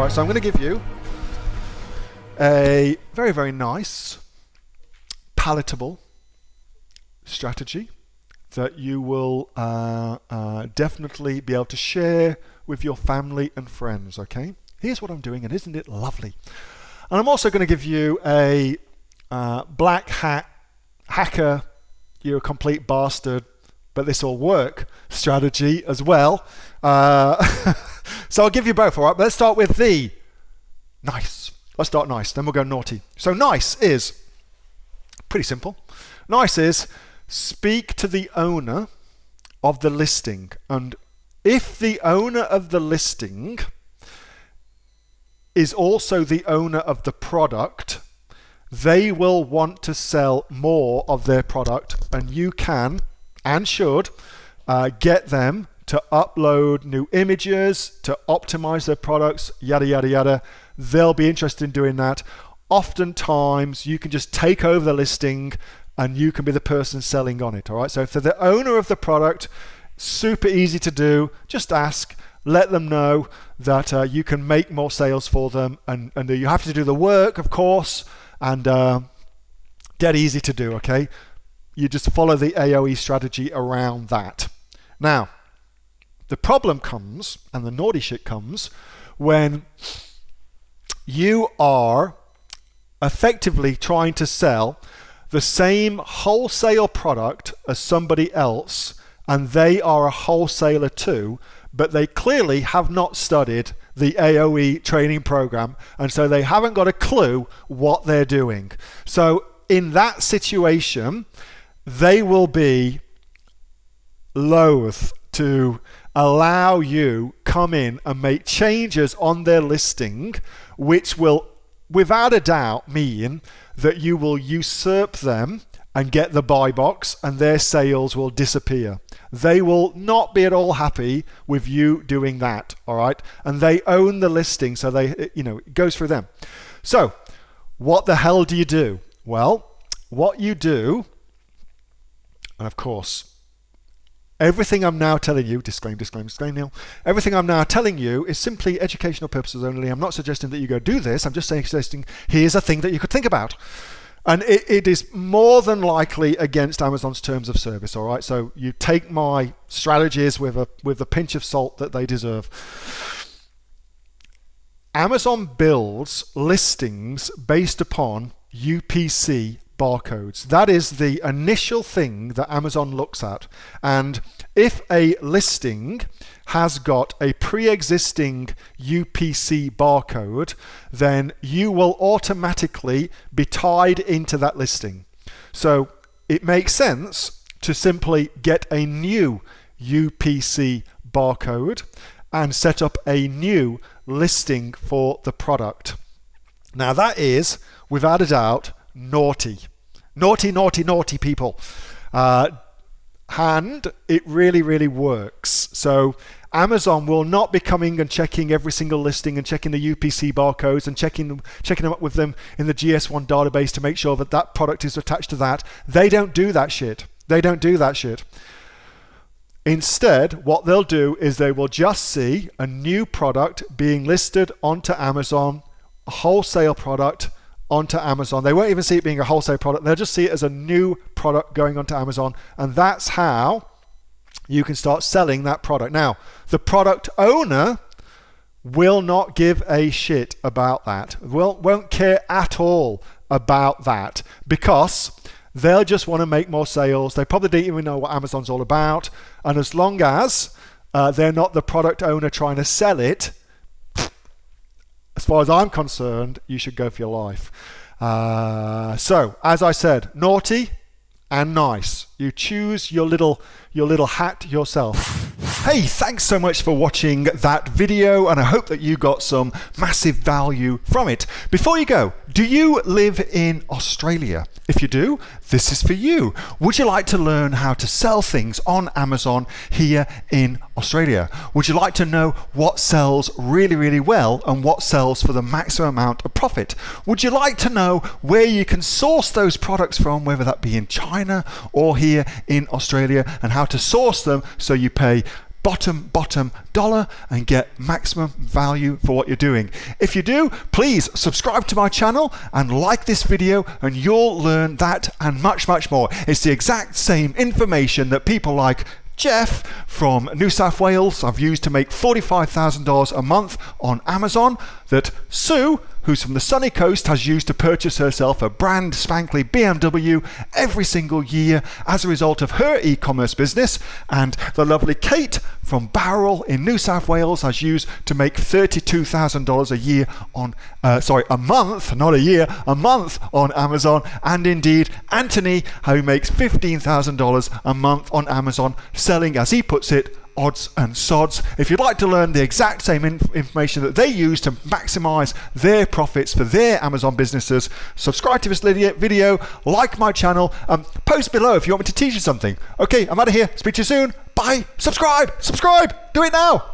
right, so I'm going to give you a very, very nice, palatable strategy that you will definitely be able to share with your family and friends, okay? Here's what I'm doing, and isn't it lovely? And I'm also going to give you a black hat hacker, you're a complete bastard, but this will work strategy as well. So I'll give you both, all right? But let's start with the nice. Let's start nice, then we'll go naughty. So nice is pretty simple. Nice is speak to the owner of the listing, and if the owner of the listing is also the owner of the product, they will want to sell more of their product, and you can and should get them to upload new images, to optimize their products, yada, yada, yada. They'll be interested in doing that. Oftentimes, you can just take over the listing and you can be the person selling on it, all right? So if they're the owner of the product, super easy to do. Just ask, let them know that you can make more sales for them, and you have to do the work, of course, and dead easy to do, okay? You just follow the AOE strategy around that. Now, the problem comes, and the naughty shit comes, when you are effectively trying to sell the same wholesale product as somebody else, and they are a wholesaler too, but they clearly have not studied the AOE training program, and so they haven't got a clue what they're doing. So in that situation, they will be loath to allow you come in and make changes on their listing, which will without a doubt mean that you will usurp them and get the buy box, and their sales will disappear. They will not be at all happy with you doing that, all right? And they own the listing, so they, it goes through them. So what the hell do you do? Well, what you do, and of course, everything I'm now telling you, disclaim, everything I'm now telling you is simply educational purposes only. I'm not suggesting that you go do this. I'm just suggesting here's a thing that you could think about. And it is more than likely against Amazon's terms of service, all right? So you take my strategies with a pinch of salt that they deserve. Amazon builds listings based upon UPC barcodes. That is the initial thing that Amazon looks at. And if a listing has got a pre-existing UPC barcode, then you will automatically be tied into that listing. So it makes sense to simply get a new UPC barcode and set up a new listing for the product. Now that is, without a doubt, naughty. Naughty people. And it really, really works. So Amazon will not be coming and checking every single listing and checking the UPC barcodes and checking them up with them in the GS1 database to make sure that that product is attached to that. They don't do that shit. Instead, what they'll do is they will just see a new product being listed onto Amazon, a wholesale product onto Amazon. They won't even see it being a wholesale product. They'll just see it as a new product going onto Amazon, and that's how you can start selling that product. Now, the product owner will not give a shit about that. Won't care at all about that, because they'll just want to make more sales. They probably don't even know what Amazon's all about, and as long as they're not the product owner trying to sell it, as far as I'm concerned, you should go for your life. So, as I said, naughty and nice. You choose your little hat yourself. Hey, thanks so much for watching that video, and I hope that you got some massive value from it. Before you go, do you live in Australia? If you do, this is for you. Would you like to learn how to sell things on Amazon here in Australia? Would you like to know what sells really, really well and what sells for the maximum amount of profit? Would you like to know where you can source those products from, whether that be in China or here in Australia, and how to source them so you pay bottom dollar and get maximum value for what you're doing. If you do, please subscribe to my channel and like this video, and you'll learn that and much more. It's the exact same information that people like Jeff from New South Wales I've used to make $45,000 a month on Amazon, that Sue, who's from the sunny coast, has used to purchase herself a brand spankly BMW every single year as a result of her e-commerce business, and the lovely Kate from Bowral in New South Wales has used to make $32,000 a year on a month, not a year, a month on Amazon, and indeed Anthony, who makes $15,000 a month on Amazon selling, as he puts it, odds and sods. If you'd like to learn the exact same information that they use to maximize their profits for their Amazon businesses, subscribe to this video, like my channel, post below if you want me to teach you something. Okay, I'm out of here. Speak to you soon. Bye. Subscribe. Do it now.